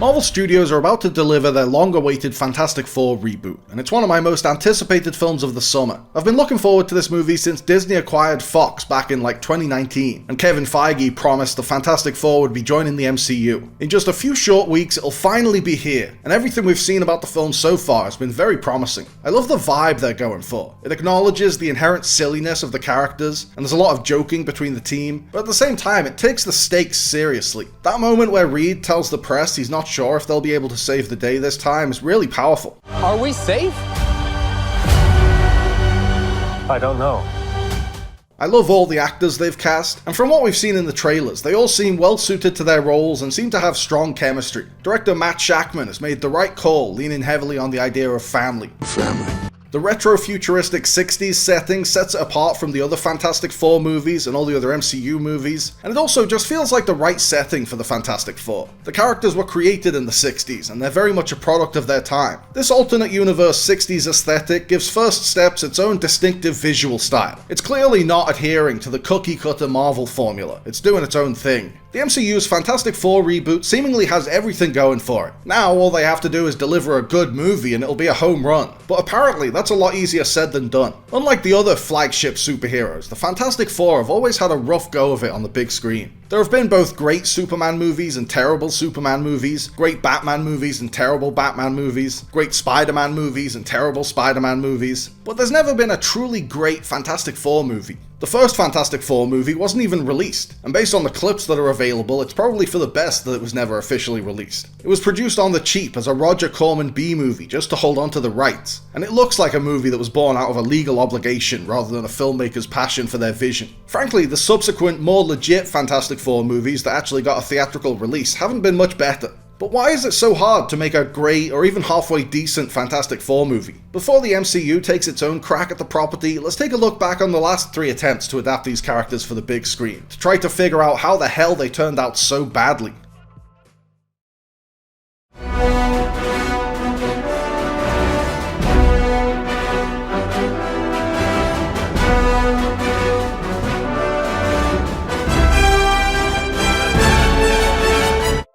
Marvel Studios are about to deliver their long-awaited Fantastic Four reboot, and it's one of my most anticipated films of the summer. I've been looking forward to this movie since Disney acquired Fox back in 2019, and Kevin Feige promised the Fantastic Four would be joining the MCU. In just a few short weeks, it'll finally be here, and everything we've seen about the film so far has been very promising. I love the vibe they're going for. It acknowledges the inherent silliness of the characters, and there's a lot of joking between the team, but at the same time, it takes the stakes seriously. That moment where Reed tells the press he's not sure if they'll be able to save the day this time is really powerful. Are we safe? I don't know. I love all the actors they've cast, and from what we've seen in the trailers, they all seem well suited to their roles and seem to have strong chemistry. Director Matt Shakman has made the right call, leaning heavily on the idea of family. The retro-futuristic 60s setting sets it apart from the other Fantastic Four movies and all the other MCU movies, and it also just feels like the right setting for the Fantastic Four. The characters were created in the 60s, and they're very much a product of their time. This alternate universe 60s aesthetic gives First Steps its own distinctive visual style. It's clearly not adhering to the cookie-cutter Marvel formula, it's doing its own thing. The MCU's Fantastic Four reboot seemingly has everything going for it. Now all they have to do is deliver a good movie and it'll be a home run. But apparently that's a lot easier said than done. Unlike the other flagship superheroes, the Fantastic Four have always had a rough go of it on the big screen. There have been both great Superman movies and terrible Superman movies, great Batman movies and terrible Batman movies, great Spider-Man movies and terrible Spider-Man movies, but there's never been a truly great Fantastic Four movie. The first Fantastic Four movie wasn't even released, and based on the clips that are available, it's probably for the best that it was never officially released. It was produced on the cheap as a Roger Corman B-movie just to hold on to the rights, and it looks like a movie that was born out of a legal obligation rather than a filmmaker's passion for their vision. Frankly, the subsequent, more legit Fantastic Four movies that actually got a theatrical release haven't been much better. But why is it so hard to make a great or even halfway decent Fantastic Four movie? Before the MCU takes its own crack at the property, let's take a look back on the last 3 attempts to adapt these characters for the big screen, to try to figure out how the hell they turned out so badly.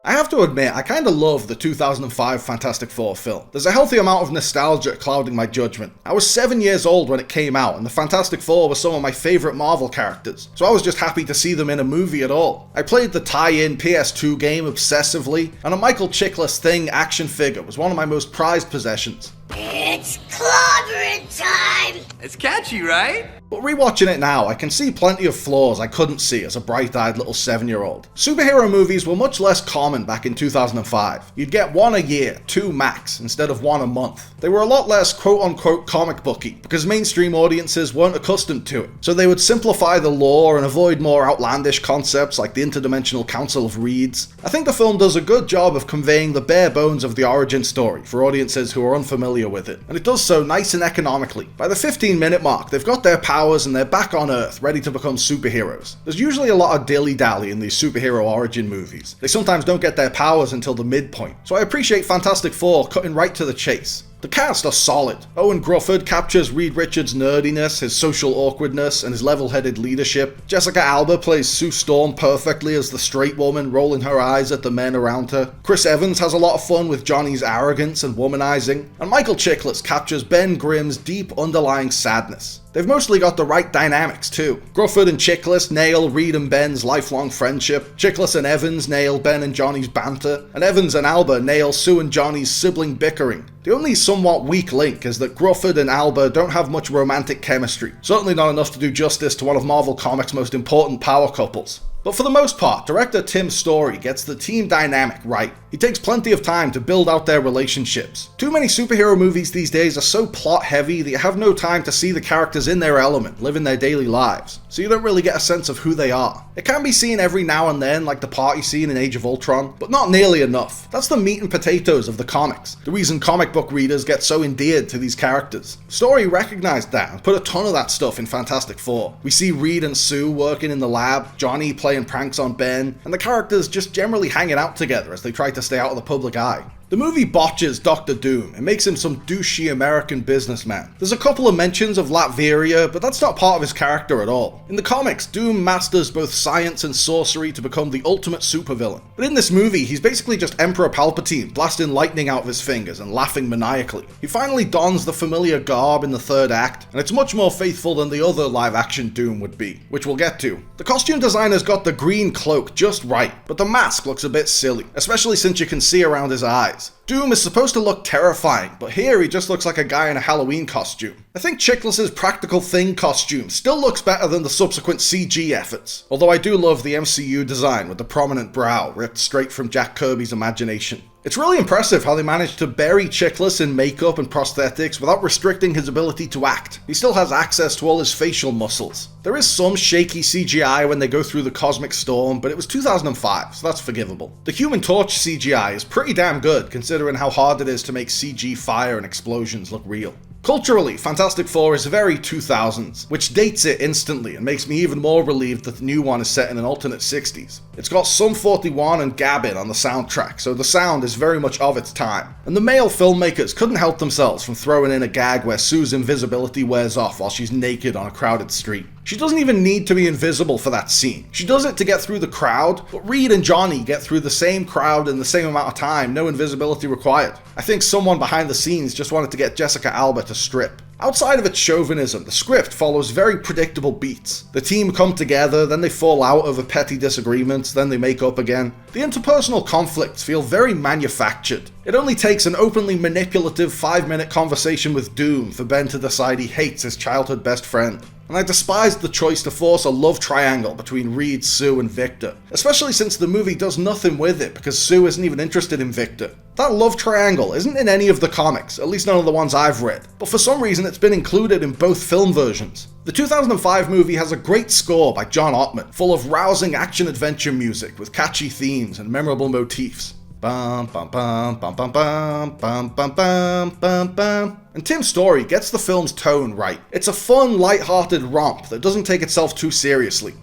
I have to admit, I kinda love the 2005 Fantastic Four film. There's a healthy amount of nostalgia clouding my judgment. I was 7 years old when it came out, and the Fantastic Four were some of my favourite Marvel characters, so I was just happy to see them in a movie at all. I played the tie-in PS2 game obsessively, and a Michael Chiklis Thing action figure was one of my most prized possessions. It's clobbering time! It's catchy, right? But rewatching it now, I can see plenty of flaws I couldn't see as a bright-eyed little 7-year-old. Superhero movies were much less common back in 2005. You'd get 1 a year, 2 max, instead of 1 a month. They were a lot less quote-unquote comic booky, because mainstream audiences weren't accustomed to it. So they would simplify the lore and avoid more outlandish concepts like the interdimensional Council of Reeds. I think the film does a good job of conveying the bare bones of the origin story for audiences who are unfamiliar with it, and it does so nice and economically. By the 15-minute mark, they've got their powers and they're back on Earth, ready to become superheroes. There's usually a lot of dilly-dally in these superhero origin movies. They sometimes don't get their powers until the midpoint, so I appreciate Fantastic Four cutting right to the chase. The cast are solid. Owen Grufford captures Reed Richards' nerdiness, his social awkwardness, and his level-headed leadership. Jessica Alba plays Sue Storm perfectly as the straight woman rolling her eyes at the men around her. Chris Evans has a lot of fun with Johnny's arrogance and womanizing. And Michael Chiklis captures Ben Grimm's deep underlying sadness. They've mostly got the right dynamics too. Grufford and Chiklis nail Reed and Ben's lifelong friendship. Chiklis and Evans nail Ben and Johnny's banter. And Evans and Alba nail Sue and Johnny's sibling bickering. The only somewhat weak link is that Grufford and Alba don't have much romantic chemistry. Certainly not enough to do justice to one of Marvel Comics' most important power couples. But for the most part, director Tim Story gets the team dynamic right. He takes plenty of time to build out their relationships. Too many superhero movies these days are so plot heavy that you have no time to see the characters in their element, living their daily lives, so you don't really get a sense of who they are. It can be seen every now and then, like the party scene in Age of Ultron, but not nearly enough. That's the meat and potatoes of the comics, the reason comic book readers get so endeared to these characters. Story recognized that and put a ton of that stuff in Fantastic Four. We see Reed and Sue working in the lab, Johnny playing pranks on Ben, and the characters just generally hanging out together as they try to stay out of the public eye. The movie botches Dr. Doom and makes him some douchey American businessman. There's a couple of mentions of Latveria, but that's not part of his character at all. In the comics, Doom masters both science and sorcery to become the ultimate supervillain. But in this movie, he's basically just Emperor Palpatine blasting lightning out of his fingers and laughing maniacally. He finally dons the familiar garb in the third act, and it's much more faithful than the other live-action Doom would be, which we'll get to. The costume designer's got the green cloak just right, but the mask looks a bit silly, especially since you can see around his eyes. Doom is supposed to look terrifying, but here he just looks like a guy in a Halloween costume. I think Chiklis' Practical Thing costume still looks better than the subsequent CG efforts, although I do love the MCU design with the prominent brow ripped straight from Jack Kirby's imagination. It's really impressive how they managed to bury Chiklis in makeup and prosthetics without restricting his ability to act. He still has access to all his facial muscles. There is some shaky CGI when they go through the cosmic storm, but it was 2005, so that's forgivable. The Human Torch CGI is pretty damn good, considering how hard it is to make CG fire and explosions look real. Culturally, Fantastic Four is very 2000s, which dates it instantly and makes me even more relieved that the new one is set in an alternate 60s. It's got Sum 41 and Gabbin on the soundtrack, so the sound is very much of its time. And the male filmmakers couldn't help themselves from throwing in a gag where Sue's invisibility wears off while she's naked on a crowded street. She doesn't even need to be invisible for that scene. She does it to get through the crowd, but Reed and Johnny get through the same crowd in the same amount of time, no invisibility required. I think someone behind the scenes just wanted to get Jessica Alba to strip. Outside of its chauvinism, the script follows very predictable beats. The team come together, then they fall out over petty disagreements, then they make up again. The interpersonal conflicts feel very manufactured. It only takes an openly manipulative 5-minute conversation with Doom for Ben to decide he hates his childhood best friend. And I despised the choice to force a love triangle between Reed, Sue, and Victor, especially since the movie does nothing with it because Sue isn't even interested in Victor. That love triangle isn't in any of the comics, at least none of the ones I've read, but for some reason it's been included in both film versions. The 2005 movie has a great score by John Ottman, full of rousing action-adventure music with catchy themes and memorable motifs. Bum bum bum bum bum bum bum bum bum bum bum. And Tim Story gets the film's tone right. It's a fun, light-hearted romp that doesn't take itself too seriously.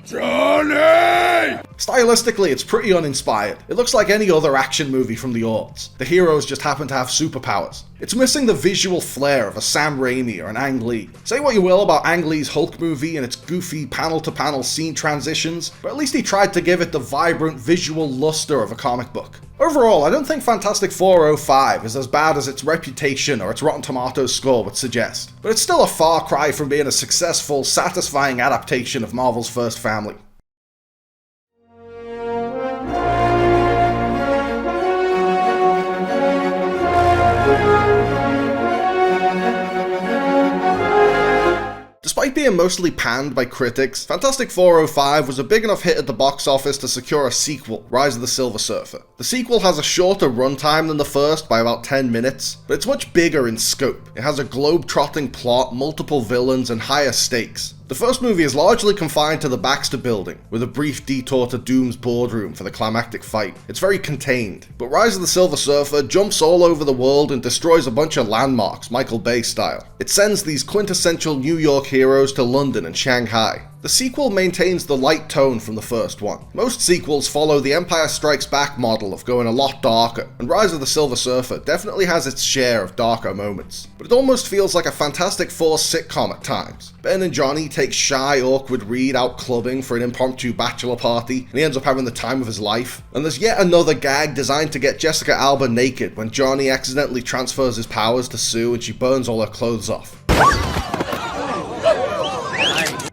Johnny! Stylistically, it's pretty uninspired. It looks like any other action movie from the aughts. The heroes just happen to have superpowers. It's missing the visual flair of a Sam Raimi or an Ang Lee. Say what you will about Ang Lee's Hulk movie and its goofy panel-to-panel scene transitions, but at least he tried to give it the vibrant visual luster of a comic book. Overall, I don't think Fantastic Four 05 is as bad as its reputation or its Rotten Tomatoes score would suggest, but it's still a far cry from being a successful, satisfying adaptation of Marvel's first family. Despite being mostly panned by critics, Fantastic Four 05 was a big enough hit at the box office to secure a sequel, Rise of the Silver Surfer. The sequel has a shorter runtime than the first by about 10 minutes, but it's much bigger in scope. It has a globe-trotting plot, multiple villains, and higher stakes. The first movie is largely confined to the Baxter Building, with a brief detour to Doom's boardroom for the climactic fight. It's very contained, but Rise of the Silver Surfer jumps all over the world and destroys a bunch of landmarks, Michael Bay style. It sends these quintessential New York heroes to London and Shanghai. The sequel maintains the light tone from the first one. Most sequels follow the Empire Strikes Back model of going a lot darker, and Rise of the Silver Surfer definitely has its share of darker moments. But it almost feels like a Fantastic Four sitcom at times. Ben and Johnny take shy, awkward Reed out clubbing for an impromptu bachelor party, and he ends up having the time of his life. And there's yet another gag designed to get Jessica Alba naked when Johnny accidentally transfers his powers to Sue and she burns all her clothes off.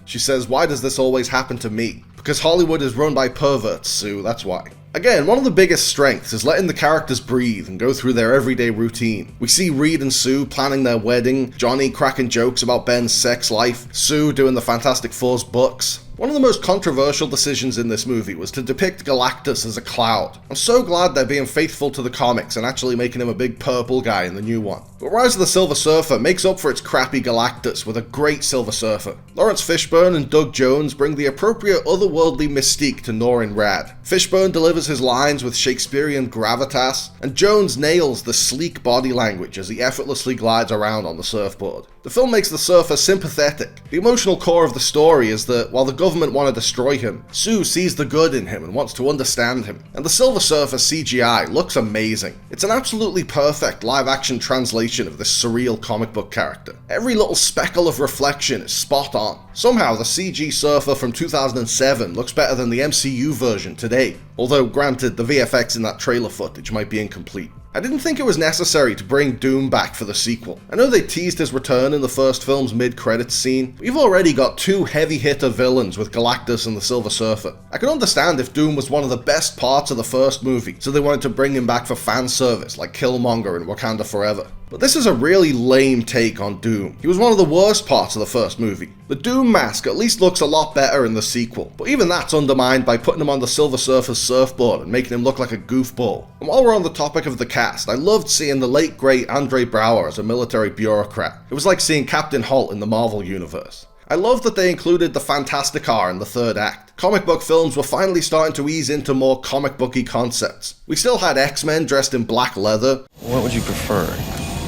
She says, "Why does this always happen to me?" Because Hollywood is run by perverts, Sue, that's why. Again, one of the biggest strengths is letting the characters breathe and go through their everyday routine. We see Reed and Sue planning their wedding, Johnny cracking jokes about Ben's sex life, Sue doing the Fantastic Four's books. One of the most controversial decisions in this movie was to depict Galactus as a cloud. I'm so glad they're being faithful to the comics and actually making him a big purple guy in the new one. But Rise of the Silver Surfer makes up for its crappy Galactus with a great Silver Surfer. Lawrence Fishburne and Doug Jones bring the appropriate otherworldly mystique to Norrin Radd. Fishburne delivers his lines with Shakespearean gravitas, and Jones nails the sleek body language as he effortlessly glides around on the surfboard. The film makes the surfer sympathetic. The emotional core of the story is that while the government want to destroy him, Sue sees the good in him and wants to understand him. And the Silver Surfer CGI looks amazing. It's an absolutely perfect live-action translation of this surreal comic book character. Every little speckle of reflection is spot on. Somehow the CG Surfer from 2007 looks better than the MCU version today, although granted the VFX in that trailer footage might be incomplete. I didn't think it was necessary to bring Doom back for the sequel. I know they teased his return in the first film's mid-credits scene, but you've already got two heavy-hitter villains with Galactus and the Silver Surfer. I can understand if Doom was one of the best parts of the first movie, so they wanted to bring him back for fan service like Killmonger and Wakanda Forever. But this is a really lame take on Doom. He was one of the worst parts of the first movie. The Doom mask at least looks a lot better in the sequel, but even that's undermined by putting him on the Silver Surfer's surfboard and making him look like a goofball. And while we're on the topic of the cast, I loved seeing the late great Andre Braugher as a military bureaucrat. It was like seeing Captain Holt in the Marvel Universe. I love that they included the Fantastic-Car in the third act. Comic book films were finally starting to ease into more comic booky concepts. We still had X-Men dressed in black leather. What would you prefer?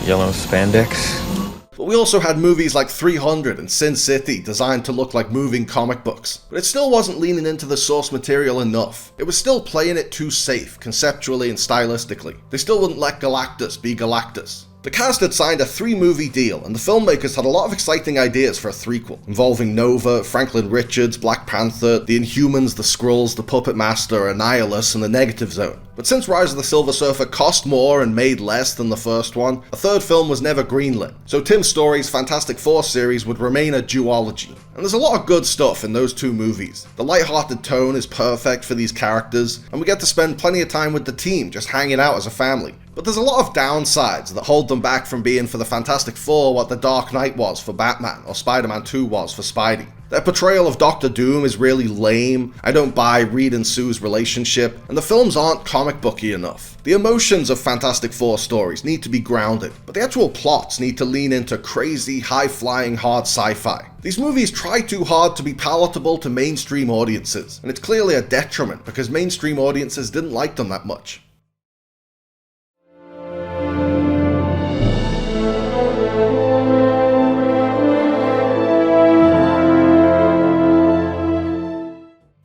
Yellow spandex? But we also had movies like 300 and Sin City designed to look like moving comic books. But it still wasn't leaning into the source material enough. It was still playing it too safe, conceptually and stylistically. They still wouldn't let Galactus be Galactus. The cast had signed a 3-movie deal, and the filmmakers had a lot of exciting ideas for a threequel, involving Nova, Franklin Richards, Black Panther, the Inhumans, the Skrulls, the Puppet Master, Annihilus, and the Negative Zone. But since Rise of the Silver Surfer cost more and made less than the first one, a third film was never greenlit, so Tim Story's Fantastic Four series would remain a duology. And there's a lot of good stuff in those two movies. The lighthearted tone is perfect for these characters, and we get to spend plenty of time with the team just hanging out as a family. But there's a lot of downsides that hold them back from being for the Fantastic Four what the Dark Knight was for Batman or Spider-Man 2 was for Spidey. Their portrayal of Doctor Doom is really lame, I don't buy Reed and Sue's relationship, and the films aren't comic booky enough. The emotions of Fantastic Four stories need to be grounded, but the actual plots need to lean into crazy, high-flying, hard sci-fi. These movies try too hard to be palatable to mainstream audiences, and it's clearly a detriment because mainstream audiences didn't like them that much.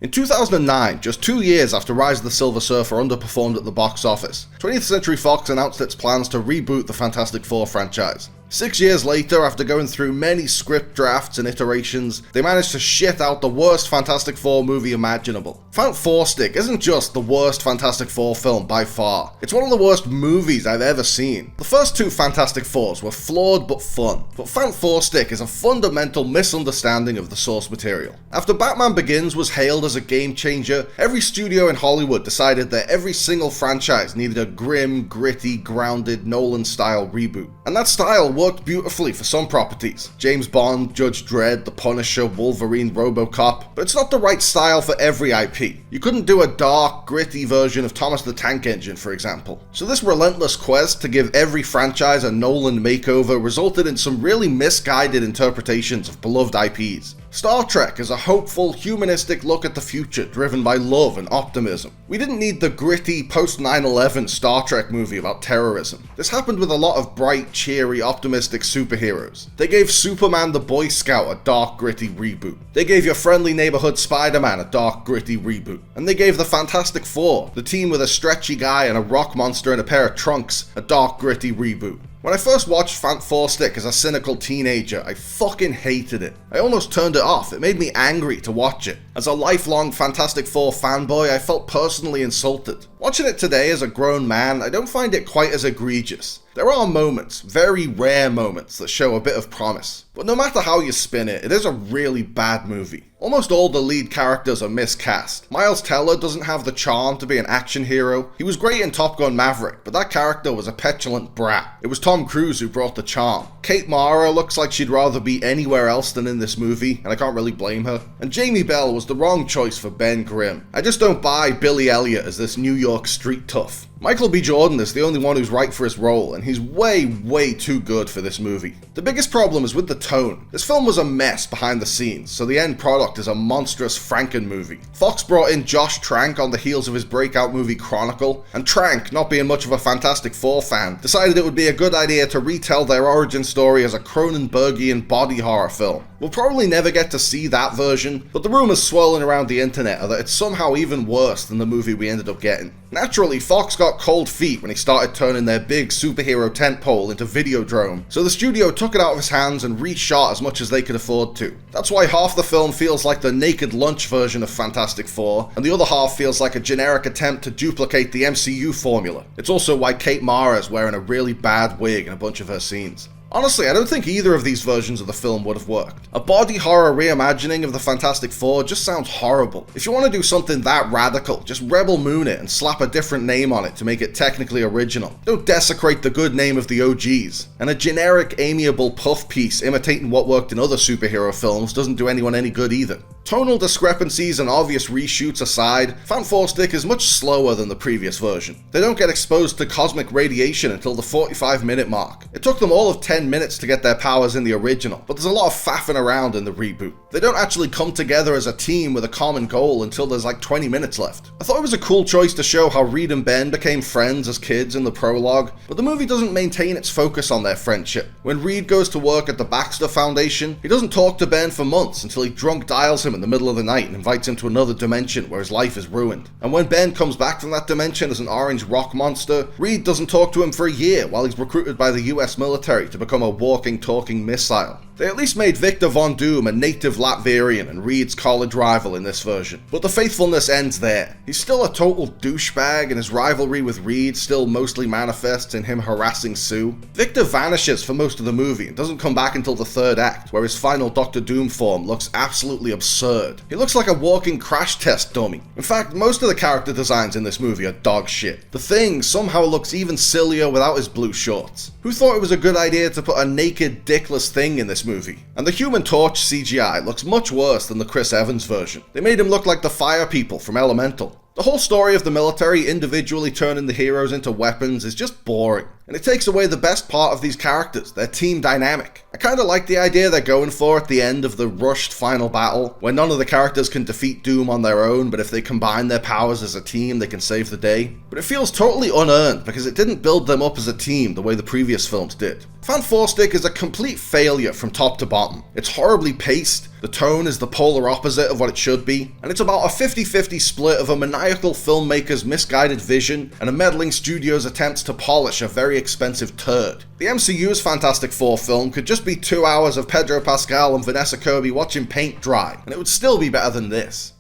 In 2009, just 2 years after Rise of the Silver Surfer underperformed at the box office, 20th Century Fox announced its plans to reboot the Fantastic Four franchise. 6 years later, after going through many script drafts and iterations, they managed to shit out the worst Fantastic Four movie imaginable. Fant Four Stick isn't just the worst Fantastic Four film by far, it's one of the worst movies I've ever seen. The first two Fantastic Fours were flawed but fun, but Fant Four Stick is a fundamental misunderstanding of the source material. After Batman Begins was hailed as a game changer, every studio in Hollywood decided that every single franchise needed a grim, gritty, grounded, Nolan-style reboot. And that style worked beautifully for some properties. James Bond, Judge Dredd, The Punisher, Wolverine, RoboCop, but it's not the right style for every IP. You couldn't do a dark, gritty version of Thomas the Tank Engine, for example. So this relentless quest to give every franchise a Nolan makeover resulted in some really misguided interpretations of beloved IPs. Star Trek is a hopeful, humanistic look at the future driven by love and optimism. We didn't need the gritty, post-9/11 Star Trek movie about terrorism. This happened with a lot of bright, cheery, optimistic superheroes. They gave Superman the Boy Scout a dark, gritty reboot. They gave your friendly neighborhood Spider-Man a dark, gritty reboot. And they gave the Fantastic Four, the team with a stretchy guy and a rock monster and a pair of trunks, a dark, gritty reboot. When I first watched Fant Four Stick as a cynical teenager, I fucking hated it. I almost turned it off. It made me angry to watch it. As a lifelong Fantastic Four fanboy, I felt personally insulted. Watching it today as a grown man, I don't find it quite as egregious. There are moments, very rare moments, that show a bit of promise. But no matter how you spin it, it is a really bad movie. Almost all the lead characters are miscast. Miles Teller doesn't have the charm to be an action hero. He was great in Top Gun Maverick, but that character was a petulant brat. It was Tom Cruise who brought the charm. Kate Mara looks like she'd rather be anywhere else than in this movie, and I can't really blame her. And Jamie Bell was the wrong choice for Ben Grimm. I just don't buy Billy Elliot as this New York street tough. Michael B. Jordan is the only one who's right for his role, and he's way too good for this movie. The biggest problem is with the tone. This film was a mess behind the scenes, so the end product is a monstrous Franken movie. Fox brought in Josh Trank on the heels of his breakout movie Chronicle, and Trank, not being much of a Fantastic Four fan, decided it would be a good idea to retell their origin story as a Cronenbergian body horror film. We'll probably never get to see that version, but the rumors swirling around the internet are that it's somehow even worse than the movie we ended up getting. Naturally, Fox got cold feet when he started turning their big superhero tentpole into Videodrome, so the studio took it out of his hands and reshot as much as they could afford to. That's why half the film feels like the Naked Lunch version of Fantastic Four, and the other half feels like a generic attempt to duplicate the MCU formula. It's also why Kate Mara is wearing a really bad wig in a bunch of her scenes. Honestly, I don't think either of these versions of the film would have worked. A body horror reimagining of the Fantastic Four just sounds horrible. If you want to do something that radical, just Rebel Moon it and slap a different name on it to make it technically original. Don't desecrate the good name of the OGs. And a generic, amiable puff piece imitating what worked in other superhero films doesn't do anyone any good either. Tonal discrepancies and obvious reshoots aside, Fan Four Stick is much slower than the previous version. They don't get exposed to cosmic radiation until the 45-minute mark. It took them all of 10 minutes to get their powers in the original, but there's a lot of faffing around in the reboot. They don't actually come together as a team with a common goal until there's like 20 minutes left. I thought it was a cool choice to show how Reed and Ben became friends as kids in the prologue, but the movie doesn't maintain its focus on their friendship. When Reed goes to work at the Baxter Foundation, he doesn't talk to Ben for months until he drunk dials him in the middle of the night and invites him to another dimension where his life is ruined. And when Ben comes back from that dimension as an orange rock monster, Reed doesn't talk to him for a year while he's recruited by the US military to become a walking, talking missile. They at least made Victor Von Doom a native Latvian and Reed's college rival in this version. But the faithfulness ends there. He's still a total douchebag, and his rivalry with Reed still mostly manifests in him harassing Sue. Victor vanishes for most of the movie and doesn't come back until the third act, where his final Doctor Doom form looks absolutely absurd. He looks like a walking crash test dummy. In fact, most of the character designs in this movie are dog shit. The Thing somehow looks even sillier without his blue shorts. Who thought it was a good idea to put a naked, dickless Thing in this movie? And the Human Torch CGI looks much worse than the Chris Evans version. They made him look like the fire people from Elemental. The whole story of the military individually turning the heroes into weapons is just boring, and it takes away the best part of these characters, their team dynamic. I kinda like the idea they're going for at the end of the rushed final battle, where none of the characters can defeat Doom on their own, but if they combine their powers as a team, they can save the day. But it feels totally unearned because it didn't build them up as a team the way the previous films did. Fan Four Stick is a complete failure from top to bottom. It's horribly paced, the tone is the polar opposite of what it should be, and it's about a 50-50 split of a maniacal filmmaker's misguided vision and a meddling studio's attempts to polish a very expensive turd. The MCU's Fantastic Four film could just be 2 hours of Pedro Pascal and Vanessa Kirby watching paint dry, and it would still be better than this.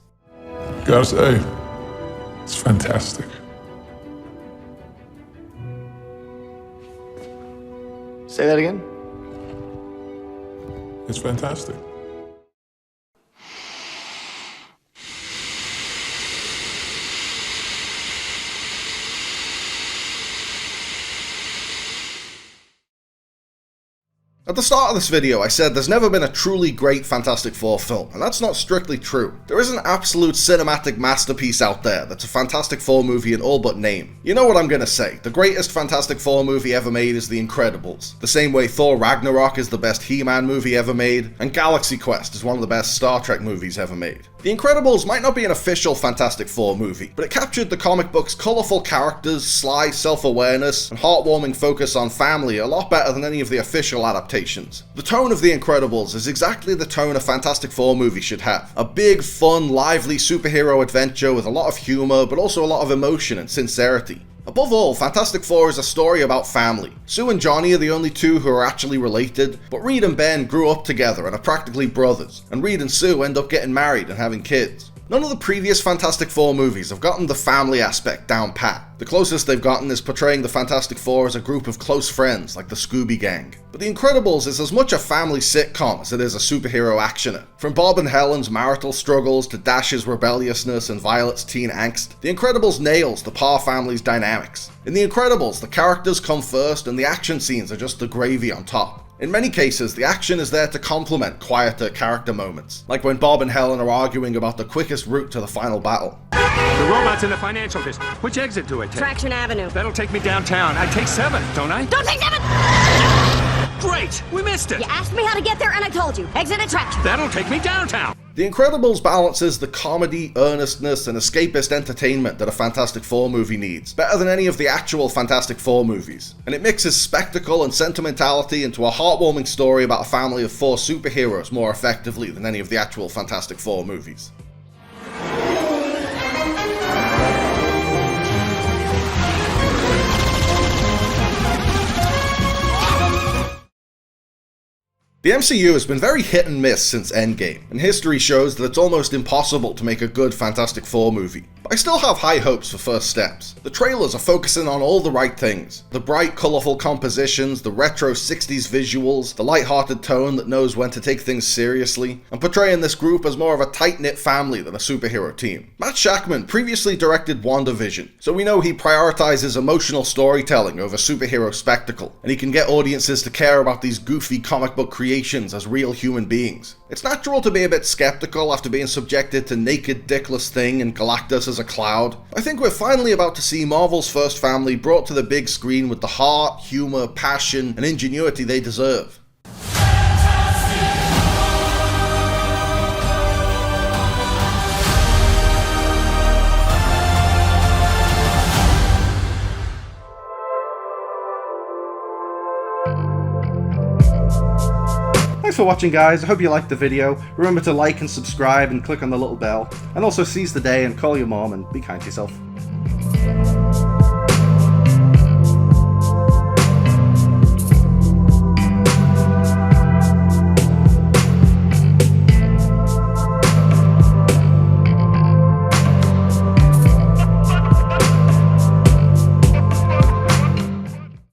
Gotta say, it's fantastic. Say that again? It's fantastic. At the start of this video, I said there's never been a truly great Fantastic Four film, and that's not strictly true. There is an absolute cinematic masterpiece out there that's a Fantastic Four movie in all but name. You know what I'm gonna say, the greatest Fantastic Four movie ever made is The Incredibles, the same way Thor Ragnarok is the best He-Man movie ever made, and Galaxy Quest is one of the best Star Trek movies ever made. The Incredibles might not be an official Fantastic Four movie, but it captured the comic book's colourful characters, sly self-awareness, and heartwarming focus on family a lot better than any of the official adaptations. The tone of The Incredibles is exactly the tone a Fantastic Four movie should have. A big, fun, lively superhero adventure with a lot of humour, but also a lot of emotion and sincerity. Above all, Fantastic Four is a story about family. Sue and Johnny are the only two who are actually related, but Reed and Ben grew up together and are practically brothers, and Reed and Sue end up getting married and having kids. None of the previous Fantastic Four movies have gotten the family aspect down pat. The closest they've gotten is portraying the Fantastic Four as a group of close friends, like the Scooby Gang. But The Incredibles is as much a family sitcom as it is a superhero actioner. From Bob and Helen's marital struggles to Dash's rebelliousness and Violet's teen angst, The Incredibles nails the Parr family's dynamics. In The Incredibles, the characters come first and the action scenes are just the gravy on top. In many cases, the action is there to complement quieter character moments, like when Bob and Helen are arguing about the quickest route to the final battle. The robot's in the financial district. Which exit do I take? Traction Avenue. That'll take me downtown. I take 7, don't I? Don't take 7! Great! We missed it! You asked me how to get there and I told you. Exit at Traction. That'll take me downtown! The Incredibles balances the comedy, earnestness, and escapist entertainment that a Fantastic Four movie needs, better than any of the actual Fantastic Four movies. And it mixes spectacle and sentimentality into a heartwarming story about a family of 4 superheroes more effectively than any of the actual Fantastic Four movies. The MCU has been very hit and miss since Endgame, and history shows that it's almost impossible to make a good Fantastic Four movie. But I still have high hopes for First Steps. The trailers are focusing on all the right things. The bright, colourful compositions, the retro 60s visuals, the light-hearted tone that knows when to take things seriously, and portraying this group as more of a tight-knit family than a superhero team. Matt Shakman previously directed WandaVision, so we know he prioritizes emotional storytelling over superhero spectacle, and he can get audiences to care about these goofy comic book creations as real human beings. It's natural to be a bit skeptical after being subjected to Naked Dickless Thing and Galactus as a cloud. I think we're finally about to see Marvel's first family brought to the big screen with the heart, humor, passion, and ingenuity they deserve. Thanks for watching, guys. I hope you liked the video. Remember to like and subscribe and click on the little bell. And also seize the day and call your mom and be kind to yourself.